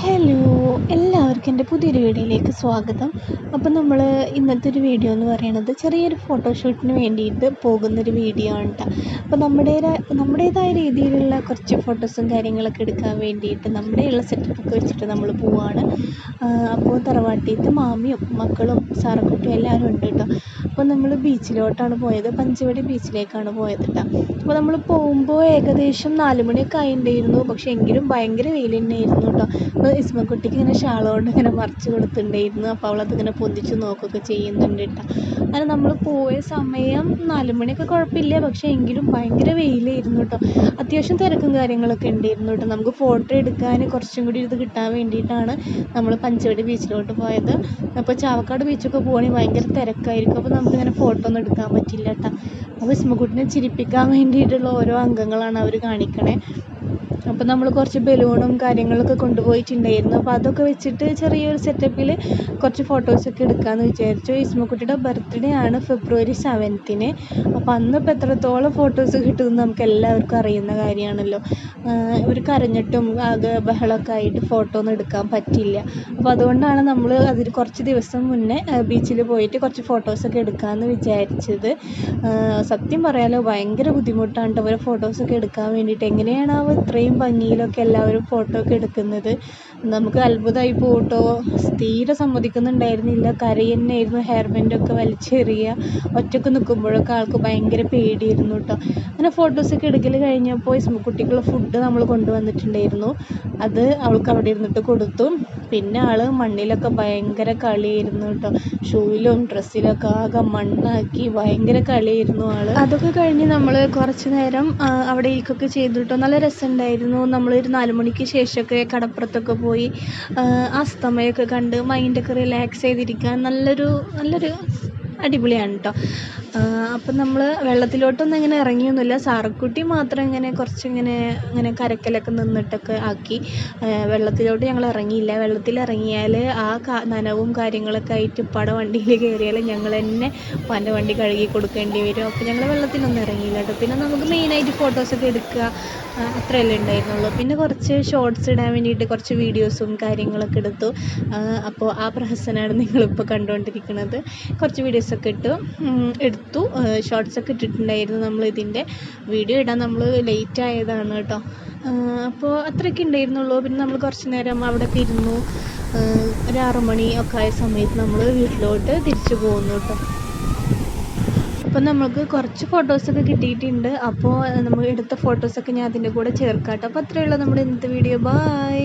Hello, എല്ലാവർക്കും എൻ്റെ പുതിയൊരു വീഡിയോയിലേക്ക് സ്വാഗതം. അപ്പോൾ നമ്മൾ ഇന്നത്തെ ഒരു വീഡിയോ എന്ന് പറയുന്നത് ചെറിയൊരു ഫോട്ടോഷൂട്ടിന് വേണ്ടിയിട്ട് പോകുന്നൊരു വീഡിയോ ആണ് കേട്ടോ. അപ്പോൾ നമ്മുടേതായ രീതിയിലുള്ള കുറച്ച് ഫോട്ടോസും കാര്യങ്ങളൊക്കെ എടുക്കാൻ വേണ്ടിയിട്ട് നമ്മുടെയുള്ള സെറ്റപ്പൊക്കെ വെച്ചിട്ട് നമ്മൾ പോവുകയാണ്. അപ്പോൾ തറവാട്ടിലത്തെ മാമിയും മക്കളും സാറക്കുട്ടിയും എല്ലാവരും ഉണ്ട് കേട്ടോ. അപ്പോൾ നമ്മൾ ബീച്ചിലോട്ടാണ് പോയത്, പഞ്ചവടി ബീച്ചിലേക്കാണ് പോയത് കേട്ടോ. അപ്പോൾ നമ്മൾ പോകുമ്പോൾ ഏകദേശം 4 മണിയൊക്കെ ആയിട്ടുണ്ടായിരുന്നു. പക്ഷേ എങ്കിലും ഭയങ്കര വെയിൽ തന്നെയായിരുന്നു കേട്ടോ. അപ്പോൾ ഇസ്മക്കുട്ടിക്ക് ഇങ്ങനെ ഷാൾ കൊണ്ട് ഇങ്ങനെ മറിച്ച് കൊടുത്തിട്ടുണ്ടായിരുന്നു. അപ്പോൾ അവളതിങ്ങനെ പൊന്തിച്ച് നോക്കുകയൊക്കെ ചെയ്യുന്നുണ്ട് കേട്ടോ. അങ്ങനെ നമ്മൾ പോയ സമയം 4 മണിയൊക്കെ കുഴപ്പമില്ല, പക്ഷേ എങ്കിലും ഭയങ്കര വെയിലായിരുന്നു കേട്ടോ. അത്യാവശ്യം തിരക്കും കാര്യങ്ങളൊക്കെ ഉണ്ടായിരുന്നു കേട്ടോ. നമുക്ക് ഫോട്ടോ എടുക്കാൻ കുറച്ചും കൂടി ഇത് കിട്ടാൻ വേണ്ടിയിട്ടാണ് നമ്മൾ പഞ്ചവടി ബീച്ചിലോട്ട് പോയത്. അപ്പോൾ ചാവക്കാട് ബീച്ചൊക്കെ പോവുകയാണെങ്കിൽ ഭയങ്കര തിരക്കായിരിക്കും, അപ്പോൾ നമുക്കിങ്ങനെ ഫോട്ടോ ഒന്നും എടുക്കാൻ പറ്റില്ല കേട്ടോ. അപ്പോൾ ഇസ്മക്കുട്ടിനെ ചിരിപ്പിക്കാൻ വേണ്ടിയിട്ടുള്ള ഓരോ അംഗങ്ങളാണ് അവർ കാണിക്കണേ. അപ്പോൾ നമ്മൾ കുറച്ച് ബലൂണും കാര്യങ്ങളൊക്കെ കൊണ്ടുപോയിട്ടുണ്ടായിരുന്നു. അപ്പോൾ അതൊക്കെ വെച്ചിട്ട് ചെറിയൊരു സെറ്റപ്പിൽ കുറച്ച് ഫോട്ടോസൊക്കെ എടുക്കാമെന്ന് വിചാരിച്ചു. ഇസ്മക്കുട്ടിയുടെ ബർത്ത്ഡേ ആണ് ഫെബ്രുവരി 7-ന്. അപ്പോൾ അന്നിപ്പോൾ എത്രത്തോളം ഫോട്ടോസ് കിട്ടുമെന്ന് നമുക്ക് എല്ലാവർക്കും അറിയുന്ന കാര്യമാണല്ലോ. ഒരു കരഞ്ഞിട്ടും ആകെ ബഹളമൊക്കെ ആയിട്ട് ഫോട്ടോ ഒന്നും എടുക്കാൻ പറ്റില്ല. അപ്പോൾ അതുകൊണ്ടാണ് നമ്മൾ അതിന് കുറച്ച് ദിവസം മുന്നേ ബീച്ചിൽ പോയിട്ട് കുറച്ച് ഫോട്ടോസൊക്കെ എടുക്കാമെന്ന് വിചാരിച്ചത്. സത്യം പറയാലോ ഭയങ്കര ബുദ്ധിമുട്ടാണ് കേട്ടോ അവരെ ഫോട്ടോസൊക്കെ എടുക്കാൻ വേണ്ടിയിട്ട്. എങ്ങനെയാണ് ഇത്രയും ഭംഗിയിലൊക്കെ എല്ലാവരും ഫോട്ടോ ഒക്കെ എടുക്കുന്നത്? നമുക്ക് അത്ഭുതമായി പോട്ടോ. തീരെ സമ്മതിക്കുന്നുണ്ടായിരുന്നില്ല, കരയുന്നായിരുന്നു. ഹെയർ ബാൻഡൊക്കെ വലിച്ചെറിയുക, ഒറ്റക്ക് നിൽക്കുമ്പോഴൊക്കെ ആൾക്ക് ഭയങ്കര പേടിയായിരുന്നു കേട്ടോ. അങ്ങനെ ഫോട്ടോസൊക്കെ എടുക്കൽ കഴിഞ്ഞപ്പോൾ ഇസ്മക്കുട്ടിക്കുള്ള ഫുഡ് നമ്മൾ കൊണ്ടുവന്നിട്ടുണ്ടായിരുന്നു. അത് അവൾക്ക് അവിടെ ഇരുന്നിട്ട് കൊടുത്തു. പിന്നെ ആൾ മണ്ണിലൊക്കെ ഭയങ്കര കളിയായിരുന്നു കേട്ടോ. ഷൂയിലും ഡ്രസ്സിലൊക്കെ ആകെ മണ്ണാക്കി ഭയങ്കര കളിയായിരുന്നു ആൾ. അതൊക്കെ കഴിഞ്ഞ് നമ്മൾ കുറച്ച് നേരം അവിടെ ഇരിക്കുകയൊക്കെ ചെയ്തു കേട്ടോ. നല്ല രസമുണ്ടായിരുന്നു. നമ്മളൊരു 4 മണിക്ക് ശേഷമൊക്കെ കടപ്പുറത്തൊക്കെ പോയി അസ്തമയമൊക്കെ കണ്ട് മൈൻഡൊക്കെ റിലാക്സ് ചെയ്തിരിക്കാൻ നല്ലൊരു അടിപൊളിയാണ് കേട്ടോ. അപ്പം നമ്മൾ വെള്ളത്തിലോട്ടൊന്നും ഇങ്ങനെ ഇറങ്ങിയൊന്നുമില്ല. സാറക്കുട്ടി മാത്രം ഇങ്ങനെ കരക്കലൊക്കെ നിന്നിട്ടൊക്കെ ആക്കി. വെള്ളത്തിലോട്ട് ഞങ്ങൾ ഇറങ്ങിയില്ല. വെള്ളത്തിലിറങ്ങിയാൽ നനവും കാര്യങ്ങളൊക്കെ ആയിട്ട് ഉപ്പാടെ വണ്ടിയിൽ കയറിയാൽ ഞങ്ങൾ തന്നെ ഉപ്പാൻ്റെ വണ്ടി കഴുകി കൊടുക്കേണ്ടി വരും. അപ്പോൾ ഞങ്ങൾ വെള്ളത്തിലൊന്നും ഇറങ്ങിയില്ല കേട്ടോ. പിന്നെ നമുക്ക് മെയിനായിട്ട് ഫോട്ടോസൊക്കെ എടുക്കുക, അത്രയല്ലേ ഉണ്ടായിരുന്നുള്ളൂ. പിന്നെ കുറച്ച് ഷോർട്സ് ഇടാൻ വേണ്ടിയിട്ട് കുറച്ച് വീഡിയോസും കാര്യങ്ങളൊക്കെ എടുത്തു. അപ്പോൾ ആ പ്രഹസനമാണ് നിങ്ങളിപ്പോൾ കണ്ടുകൊണ്ടിരിക്കുന്നത്. കുറച്ച് വീഡിയോസൊക്കെ എടുത്തു, ഷോർട്സൊക്കെ ഇട്ടിട്ടുണ്ടായിരുന്നു. നമ്മൾ ഇതിൻ്റെ വീഡിയോ ഇടാൻ നമ്മൾ ലേറ്റ് ആയതാണ് കേട്ടോ. അപ്പോൾ അത്രയൊക്കെ ഉണ്ടായിരുന്നുള്ളൂ. പിന്നെ നമ്മൾ കുറച്ച് നേരം അവിടെ ഇരുന്നു. ഒരു 6 മണി ഒക്കെ ആയ സമയത്ത് നമ്മൾ വീട്ടിലോട്ട് തിരിച്ചു പോകുന്നു കേട്ടോ. അപ്പം നമുക്ക് കുറച്ച് ഫോട്ടോസൊക്കെ കിട്ടിയിട്ടുണ്ട്. അപ്പോൾ നമ്മൾ എടുത്ത ഫോട്ടോസൊക്കെ ഞാൻ അതിൻ്റെ കൂടെ ചേർക്കാം കേട്ടോ. അപ്പോൾ അത്രയേ ഉള്ളൂ നമ്മുടെ ഇന്നത്തെ വീഡിയോ. ബൈ.